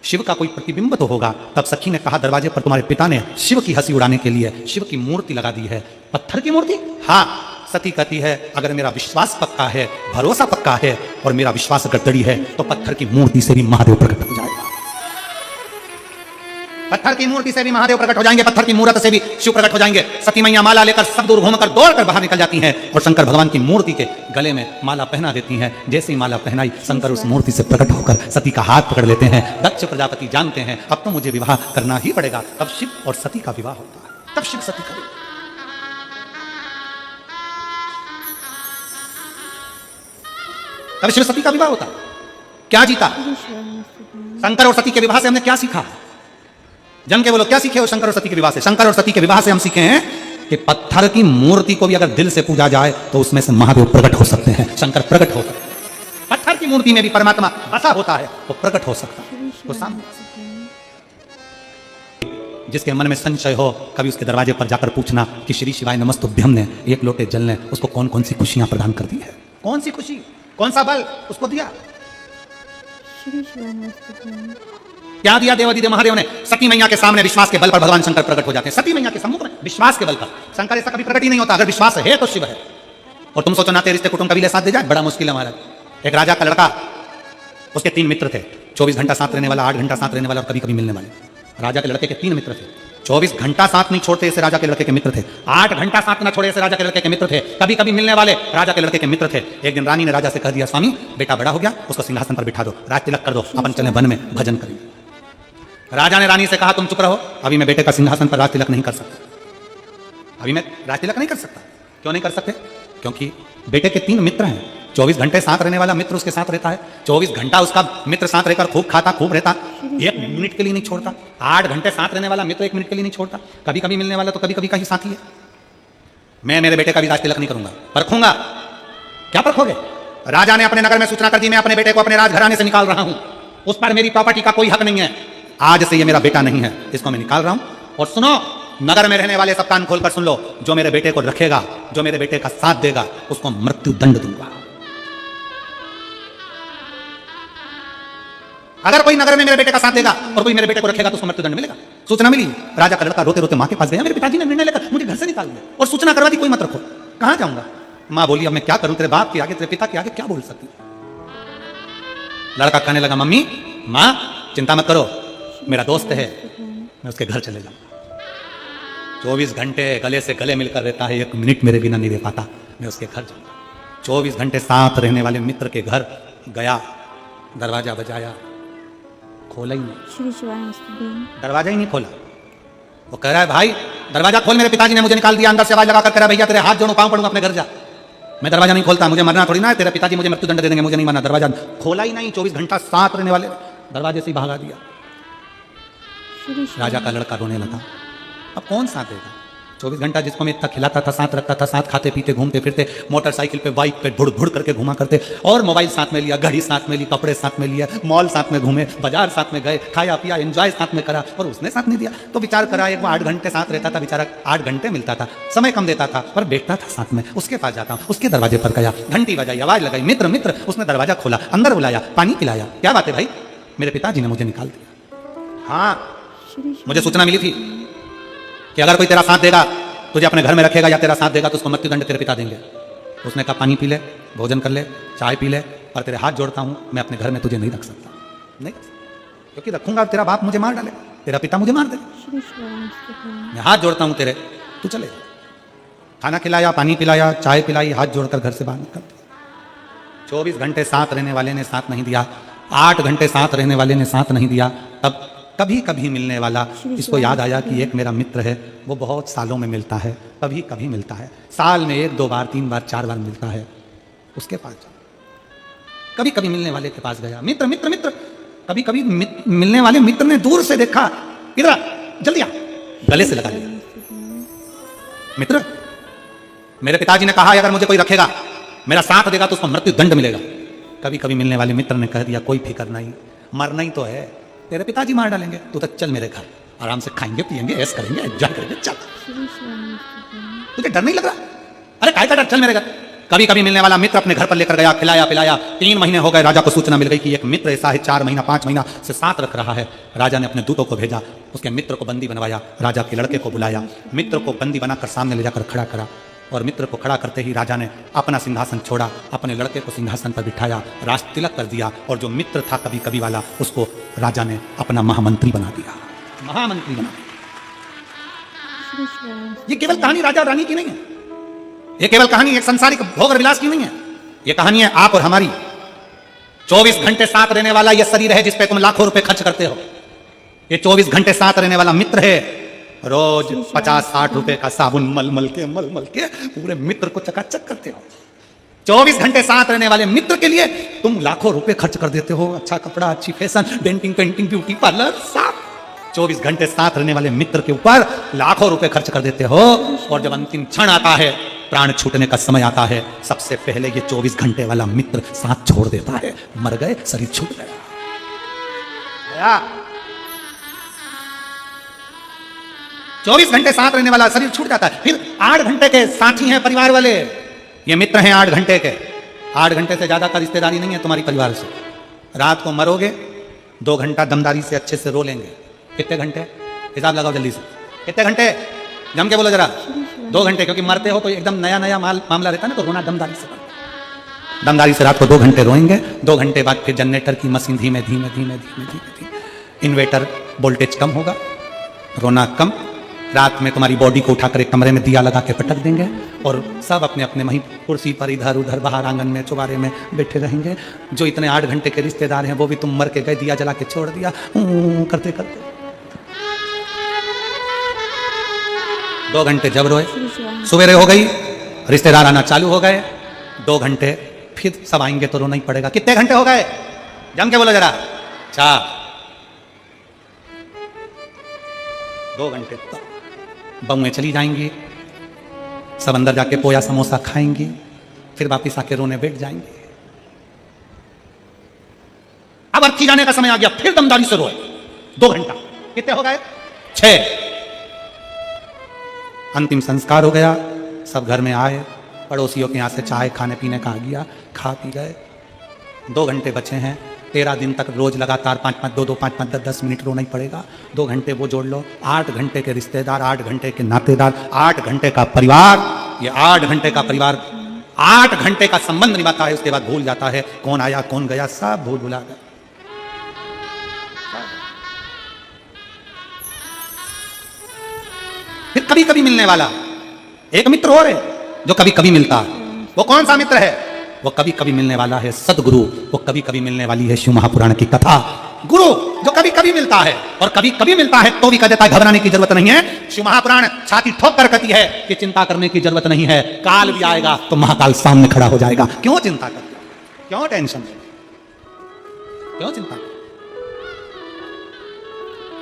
शिव का कोई प्रतिबिंब तो होगा। तब सखी ने कहा दरवाजे पर तुम्हारे पिता ने शिव की हंसी उड़ाने के लिए शिव की मूर्ति लगा दी है। पत्थर की मूर्ति? हाँ। सती कहती है अगर मेरा विश्वास पक्का है, भरोसा पक्का है और मेरा विश्वास अगर दृढ़ है तो पत्थर की मूर्ति से भी महादेव प्रकट हो जाएगा। पत्थर की मूर्ति से भी महादेव प्रकट हो जाएंगे, पत्थर की मूर्त से भी शिव प्रकट हो जाएंगे। सती मैया माला लेकर सब दूर घूमकर दौड़कर बाहर निकल जाती हैं और शंकर भगवान की मूर्ति के गले में माला पहना देती हैं। जैसे ही माला पहनाई, शंकर उस मूर्ति से प्रकट होकर सती का हाथ पकड़ लेते हैं। दक्ष प्रजापति जानते हैं अब तो मुझे विवाह करना ही पड़ेगा। तब शिव और सती का विवाह होता है, तब शिव सती का, तब शिव सती का विवाह होता। क्या जीता? शंकर और सती के विवाह से हमने क्या सीखा? जन के बोलो क्या सीखे हो शंकर और सती के विवाह से? शंकर और सती के विवाह से हम सीखे हैं कि पत्थर की मूर्ति को भी अगर दिल से पूजा जाए तो उसमें से महादेव प्रकट हो सकते हैं, शंकर प्रकट हो सकते हैं। पत्थर की मूर्ति में भी परमात्मा बसा होता है, वो प्रकट हो सकता है। तो सामने जिसके मन में संशय हो, कभी उसके दरवाजे पर जाकर पूछना कि श्री शिवाय नमस्तुभ्यम ने एक लोटे जल ने उसको कौन कौन सी खुशियां प्रदान कर दी है, कौन सी खुशी, कौन सा बल उसको दिया, क्या दिया देवादिदेव महादेव ने? सती मैया के सामने विश्वास के बल पर भगवान शंकर प्रकट हो जाते हैं। सती मैया के सम्मुख में विश्वास के बल पर शंकर ऐसा कभी प्रकट ही नहीं होता। अगर विश्वास है तो शिव है। और तुम सोचो नाते रिश्ते कुटुंब कबीले साथ दे जाए, बड़ा मुश्किल है महाराज। एक राजा का लड़का, उसके 3 मित्र थे, 24 घंटा साथ रहने वाला, 8 घंटा साथ रहने वाला और कभी कभी मिलने वाले। राजा के लड़के के 3 मित्र थे, 24 घंटा साथ नहीं छोड़ते ऐसे राजा के लड़के के मित्र थे, 8 घंटा साथ ना छोड़े ऐसे राजा के लड़के के मित्र थे, कभी कभी मिलने वाले राजा के लड़के के मित्र थे। एक दिन रानी ने राजा से कह दिया स्वामी बेटा बड़ा हो गया, उसको सिंहासन पर बिठा दो, राज तिलक कर दो, अपन चले वन में भजन करेंगे। राजा ने रानी से कहा तुम चुप रहो, अभी मैं बेटे का सिंहासन पर राज तिलक नहीं कर सकता, अभी मैं राज तिलक नहीं कर सकता। क्यों नहीं कर सकते? क्योंकि बेटे के 3 मित्र हैं, 24 घंटे साथ रहने वाला मित्र उसके साथ रहता है, 24 घंटा उसका मित्र साथ रहकर खूब खाता खूब रहता, 1 मिनट के लिए नहीं छोड़ता। 8 घंटे साथ रहने वाला मित्र 1 मिनट के लिए नहीं छोड़ता, कभी कभी मिलने वाला तो कभी कभी का ही साथी है। मैं मेरे बेटे का भी राज तिलक नहीं करूंगा, परखूंगा। क्या परखोगे? राजा ने अपने नगर में सूचना कर दी मैं अपने बेटे को अपने राजघराने से निकाल रहा हूं, उस पर मेरी प्रॉपर्टी का कोई हक नहीं है, आज से ये मेरा बेटा नहीं है, इसको मैं निकाल रहा हूं। और सुनो, नगर में रहने वाले सब कान खोलकर सुन लो, जो मेरे बेटे को रखेगा, जो मेरे बेटे का साथ देगा, उसको मृत्यु दंड दूंगा। अगर कोई नगर में मेरे बेटे का साथ देगा और कोई मेरे बेटे को रखेगा तो उसको मृत्यु दंड मिलेगा। सूचना मिली, राजा का लड़का रोते रोते मां के पास गया, मेरे पिताजी ने निर्णय लेकर मुझे घर से निकाल दिया और सूचना करवा दी कोई मत रखो। कहां जाऊंगा? मां बोली अब मैं क्या करूं, तेरे बाप के आगे, तेरे पिता के आगे क्या बोल सकती? लड़का कहने लगा मम्मी मां चिंता मत करो, मेरा दोस्त है, मैं उसके घर चले जाऊंगा। 24 घंटे गले से गले मिलकर रहता है, 1 मिनट मेरे बिना नहीं रह पाता, मैं उसके घर जाऊंगा। 24 घंटे साथ रहने वाले मित्र के घर गया, दरवाजा बजाया, खोला ही नहीं, दरवाजा ही नहीं खोला। वो कह रहा है भाई दरवाजा खोल, मेरे पिताजी ने मुझे निकाल दिया। अंदर से आवाज लगा कर कह रहा भैया तेरे हाथ जोड़ूं पांव पड़ूं, अपने घर जा, मैं दरवाजा नहीं खोलता, मुझे मरना थोड़ी ना है, तेरे पिताजी मुझे मृत्यु दंड दे देंगे, मुझे नहीं मरना। दरवाजा खोला ही नहीं, 24 घंटा साथ रहने वाले दरवाजे से ही भगा दिया। राजा का लड़का रोने लगा, अब कौन साथ देगा? 24 घंटा जिसको मैं इतना खिलाता था, साथ रखता था, साथ खाते पीते घूमते फिरते, मोटरसाइकिल पे बाइक पे भुड़ भुड़ करके घुमा करते, और मोबाइल साथ में लिया, घड़ी साथ में ली, कपड़े साथ में लिया, मॉल साथ में घूमे, बाजार साथ में गए, खाया पिया एंजॉय साथ में करा, और उसने साथ नहीं दिया। तो विचार करा, एक 8 घंटे साथ रहता था बेचारा, 8 घंटे मिलता था, समय कम देता था, पर बैठता था साथ में, उसके पास जाता, उसके दरवाजे पर गया, घंटी बजाई, आवाज लगाई, मित्र मित्र, उसने दरवाजा खोला, अंदर बुलाया, पानी पिलाया। क्या बात है भाई? मेरे पिताजी ने मुझे निकाल दिया। हाँ मुझे सूचना मिली थी कि अगर कोई तेरा साथ देगा, तुझे अपने घर में रखेगा या तेरा साथ देगा तो उसको मृत्यु दंड तेरे पिता देंगे। उसने कहा पानी पी ले, भोजन कर ले, चाय पी ले, पर तेरे हाथ जोड़ता हूं, मैं अपने घर में तुझे नहीं रख सकता, नहीं, क्योंकि रखूंगा तेरा बाप मुझे मार डालेगा, तेरा पिता मुझे मार देगा। मैं हाथ जोड़ता हूं तेरे, तू चले। खाना खिलाया, पानी पिलाया, चाय पिलाई, हाथ जोड़कर घर से बाहर निकल। 24 घंटे साथ रहने वाले ने साथ नहीं दिया, 8 घंटे साथ रहने वाले ने साथ नहीं दिया। तब कभी कभी मिलने वाला, इसको याद आया कि एक मेरा मित्र है, वो बहुत सालों में मिलता है, कभी कभी मिलता है, साल में 1 2 बार 3 बार 4 बार मिलता है, उसके पास जाओ। कभी कभी मिलने वाले के पास गया, मित्र मित्र मित्र, कभी कभी मिलने वाले मित्र ने दूर से देखा, इधर आ, जल्दी आ, गले से लगा लिया। मित्र, मेरे पिताजी ने कहा अगर मुझे कोई रखेगा, मेरा साथ देगा तो उसको मृत्यु दंड मिलेगा। कभी कभी मिलने वाले मित्र ने कह दिया कोई फिक्र नहीं, मरना ही तो है, तेरे पिताजी मार डालेंगे, तू तो चल मेरे घर, आराम से खाएंगे पिएंगे ऐश करेंगे एंजॉय करेंगे, चल। तुझे डर नहीं लग रहा? अरे काय का डर, चल मेरे घर। कभी कभी मिलने वाला मित्र अपने घर पर लेकर गया, खिलाया पिलाया। 3 महीने हो गए, राजा को सूचना मिल गई कि एक मित्र ऐसा है 4 महीना 5 महीना से साथ रख रहा है। राजा ने अपने दूतों को भेजा, उसके मित्र को बंदी बनवाया, राजा के लड़के को बुलाया, मित्र को बंदी बनाकर सामने ले जाकर खड़ा करा, और मित्र को खड़ा करते ही राजा ने अपना सिंहासन छोड़ा, अपने लड़के को सिंहासन पर बिठाया, राज तिलक कर दिया, और जो मित्र था कभी कभी वाला उसको राजा ने अपना महामंत्री बना दिया, महामंत्री बना दिया। ये केवल कहानी राजा और रानी की नहीं है, ये केवल कहानी एक संसारिक भोग और विलास की नहीं है, ये कहानी है आप और हमारी। 24 घंटे साथ रहने वाला ये शरीर है जिस पे तुम लाखों रुपए खर्च करते हो। ये 24 घंटे साथ रहने वाला मित्र है, रोज 50-60 रुपए का साबुन मल मल के पूरे मित्र को चकाचक करते हो। 24 घंटे साथ रहने वाले मित्र के लिए तुम लाखों रुपए खर्च कर देते हो, अच्छा कपड़ा, अच्छी fashion, denting painting, beauty parlour, सब। 24 घंटे साथ रहने वाले मित्र के ऊपर लाखों रुपए खर्च कर देते हो, और जब अंतिम क्षण आता है, प्राण छूटने का समय आता है, सबसे पहले ये 24 घंटे वाला मित्र साथ छोड़ देता है। मर गए, शरीर छूट गया। 24 घंटे साथ रहने वाला शरीर छूट जाता है। फिर 8 घंटे के साथी हैं परिवार वाले, ये मित्र हैं 8 घंटे के। 8 घंटे से ज्यादा का रिश्तेदारी नहीं है तुम्हारी परिवार से। रात को मरोगे, 2 घंटा दमदारी से अच्छे से रो लेंगे। कितने घंटे? हिसाब लगाओ जल्दी से, कितने घंटे? जम के बोलो जरा। 2 घंटे, क्योंकि मरते हो तो एकदम नया नया मामला रहता है ना, तो रोना दमदारी से। दमदारी से रात को 2 घंटे रोएंगे। 2 घंटे बाद फिर जनरेटर की मशीन धीमे धीमे धीमे धीमे धीमे, इन्वर्टर वोल्टेज कम होगा, रोना कम। रात में तुम्हारी बॉडी को उठाकर एक कमरे में दिया लगा के पटक देंगे, और सब अपने अपने वहीं कुर्सी पर इधर उधर बाहर आंगन में चौबारे में बैठे रहेंगे। जो इतने 8 घंटे के रिश्तेदार हैं वो भी तुम मर के गए, दिया जला के छोड़ दिया करते करते। 2 घंटे जब रोए, सवेरे हो गई, रिश्तेदार आना चालू हो गए, 2 घंटे फिर सब आएंगे तो रोना ही पड़ेगा। कितने घंटे हो गए? जम के बोलो जरा। 4। 2 घंटे तक बउएं चली जाएंगी, सब अंदर जाके पोया समोसा खाएंगी, फिर वापिस आके रोने बैठ जाएंगे। अब अर्थी जाने का समय आ गया, फिर दमदारी से रोए 2 घंटा। कितने हो गए? 6। अंतिम संस्कार हो गया, सब घर में आए, पड़ोसियों के यहाँ से चाय खाने पीने का आ गया, खा पी गए। 2 घंटे बचे हैं, 13 दिन तक रोज लगातार 5-5, 2-2, 5-5, 10-10 मिनट रोना ही पड़ेगा। 2 घंटे वो जोड़ लो, 8 घंटे के रिश्तेदार, 8 घंटे के नातेदार, 8 घंटे का परिवार। ये 8 घंटे का परिवार 8 घंटे का संबंध निभाता है, उसके बाद भूल जाता है कौन आया कौन गया, सब भूल भुला गया। फिर कभी कभी मिलने वाला एक मित्र और है जो कभी कभी मिलता है। वो कौन सा मित्र है? वो कभी कभी मिलने वाला है सदगुरु। वो कभी कभी मिलने वाली है शिव महापुराण की कथा। गुरु जो कभी कभी मिलता है, और कभी कभी मिलता है तो भी कह देता है घबराने की जरूरत नहीं है। शिव महापुराण छाती ठोक कर कहती है कि चिंता करने की जरूरत नहीं है, काल भी आएगा तो महाकाल सामने खड़ा हो जाएगा। क्यों चिंता करते, क्यों टेंशन, क्यों चिंता?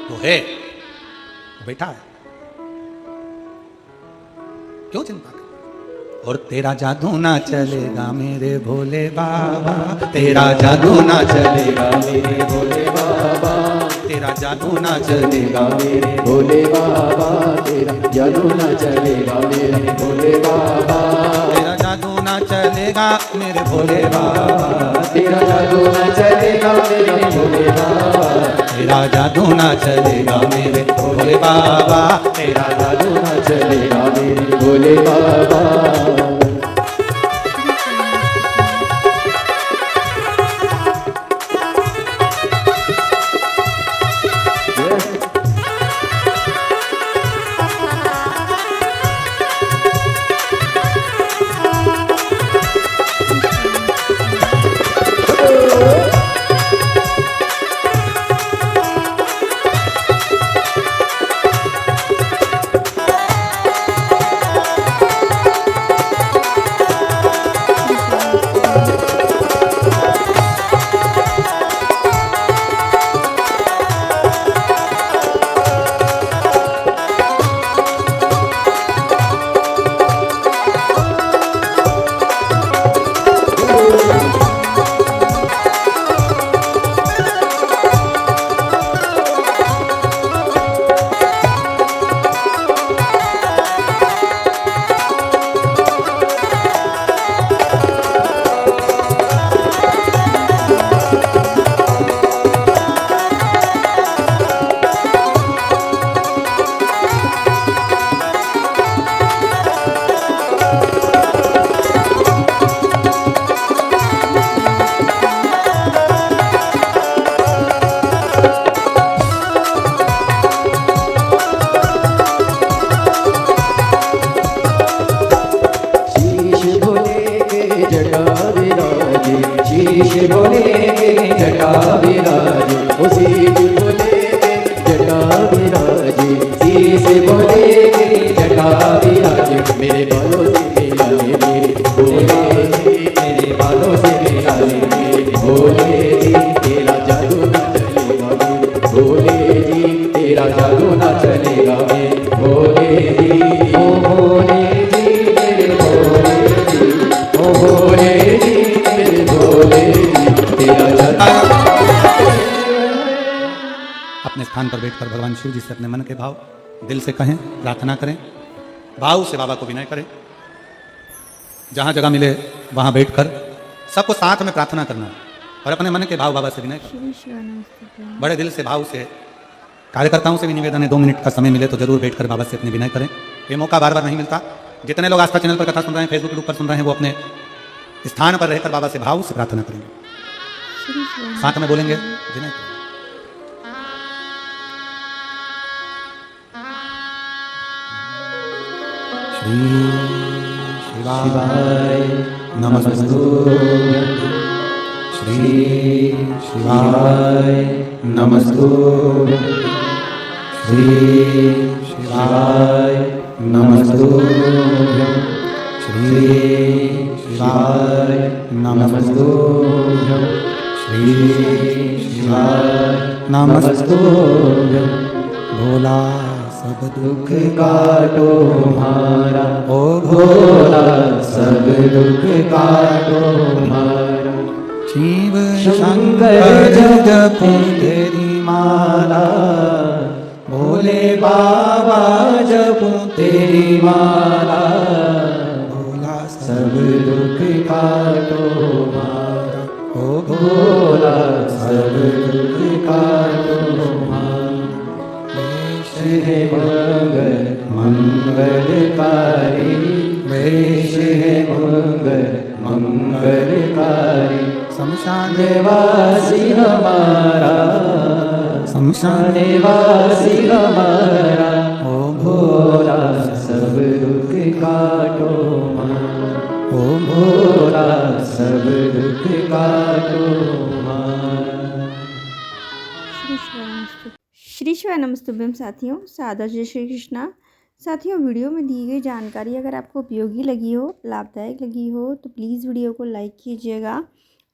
वो है, वो बैठा है, क्यों चिंता कर? और तेरा जादू ना चलेगा मेरे भोले बाबा, तेरा जादू ना चलेगा मेरे भोले बाबा, तेरा जादू ना चलेगा मेरे भोले बाबा, तेरा जादू ना चलेगा मेरे भोले बाबा, तेरा जादू ना चलेगा मेरे भोले बाबा, तेरा जादू ना चलेगा मेरे भोले बाबा, तेरा जादू ना चलेगा मेरे भोले बाबा, तेरा जादू ना चलेगा मेरे भोले बाबा। मेरे बालों से मिला ले मेरे भोले जी, मेरे बालों से मिला ले मेरे भोले जी, तेरा जादू ना चलेगा मेरे भोले जी, तेरा जादू ना चलेगा मेरे भोले जी। ओ भोले जी मेरे भोले जी, ओ भोले जी मेरे भोले जी, तेरा जादू। अपने स्थान पर बैठकर भगवान शिव जी से अपने मन के भाव दिल से कहें, प्रार्थना करें, भाव से बाबा को विनय करें। जहाँ जगह मिले वहाँ बैठकर सबको साथ में प्रार्थना करना और अपने मन के भाव बाबा से विनय करना। बड़े दिल से भाव से कार्यकर्ताओं से भी निवेदन है, 2 मिनट का समय मिले तो जरूर बैठकर बाबा से अपने विनय करें। ये मौका बार बार नहीं मिलता। जितने लोग आस्था चैनल पर कथा सुन रहे हैं, फेसबुक ग्रुप पर सुन रहे हैं, वो अपने स्थान पर रहकर बाबा से भाव से प्रार्थना करेंगे, साथ में बोलेंगे विनय करें। श्री शिवाय नमस्तुभ्यं, श्री शिवाय नमस्तुभ्यं, श्री शिवाय नमस्तुभ्यं, श्री शिवाय नमस्तुभ्यं, श्री शिवाय नमस्तुभ्यं। भोला सब दुख काटो हमारा, ओ भोला सब दुख काटो हमारा। शिव शंकर जपो तेरी माला, भोले बाबा जपो तेरी माला, भोला सब दुख काटो हमारा, ओ भोला सब दुख काटो हमारा। है मंगल मंगलकारी, वेश है मंगल मंगलकारी। शमशान वासी हमारा, शमशान वासी हमारा, ओ भोला सब दुख काटो हमारा, ओ भोला सब दुख काटो हमारा। श्री शिवाय नमस्तुभ्यम। साथियों, सादर जय श्री कृष्णा। साथियों, वीडियो में दी गई जानकारी अगर आपको उपयोगी लगी हो, लाभदायक लगी हो, तो प्लीज़ वीडियो को लाइक कीजिएगा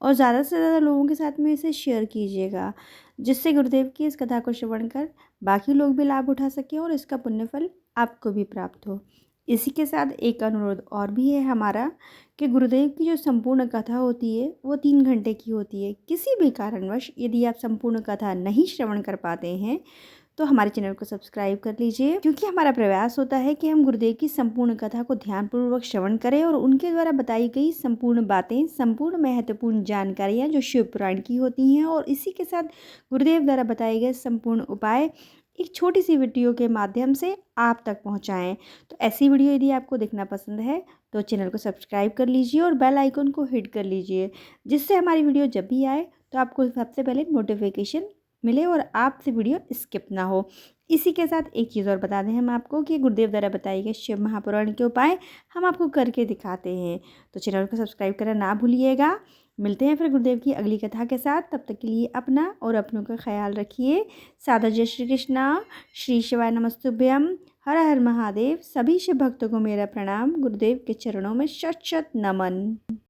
और ज़्यादा से ज़्यादा लोगों के साथ में इसे शेयर कीजिएगा, जिससे गुरुदेव की इस कथा को श्रवण कर बाकी लोग भी लाभ उठा सकें और इसका पुण्यफल आपको भी प्राप्त हो। इसी के साथ एक अनुरोध और भी है हमारा कि गुरुदेव की जो संपूर्ण कथा होती है वो 3 घंटे की होती है। किसी भी कारणवश यदि आप संपूर्ण कथा नहीं श्रवण कर पाते हैं तो हमारे चैनल को सब्सक्राइब कर लीजिए, क्योंकि हमारा प्रयास होता है कि हम गुरुदेव की संपूर्ण कथा को ध्यानपूर्वक श्रवण करें और उनके द्वारा बताई गई संपूर्ण बातें, संपूर्ण महत्वपूर्ण जानकारियाँ जो शिव पुराण की होती हैं और इसी के साथ गुरुदेव द्वारा बताए गए संपूर्ण उपाय एक छोटी सी वीडियो के माध्यम से आप तक पहुंचाएं। तो ऐसी वीडियो यदि आपको देखना पसंद है तो चैनल को सब्सक्राइब कर लीजिए और बेल आइकन को हिट कर लीजिए, जिससे हमारी वीडियो जब भी आए तो आपको सबसे पहले नोटिफिकेशन मिले और आपसे वीडियो स्किप ना हो। इसी के साथ एक चीज़ और बता दें हम आपको कि गुरुदेव द्वारा बताए गए शिव महापुराण के उपाय हम आपको करके दिखाते हैं, तो चैनल को सब्सक्राइब करना ना भूलिएगा। मिलते हैं फिर गुरुदेव की अगली कथा के साथ। तब तक के लिए अपना और अपनों का ख्याल रखिए। सादर जय श्री कृष्णा। श्री शिवाय नमस्तुभ्यम। हर हर महादेव। सभी शिव भक्तों को मेरा प्रणाम। गुरुदेव के चरणों में शत शत नमन।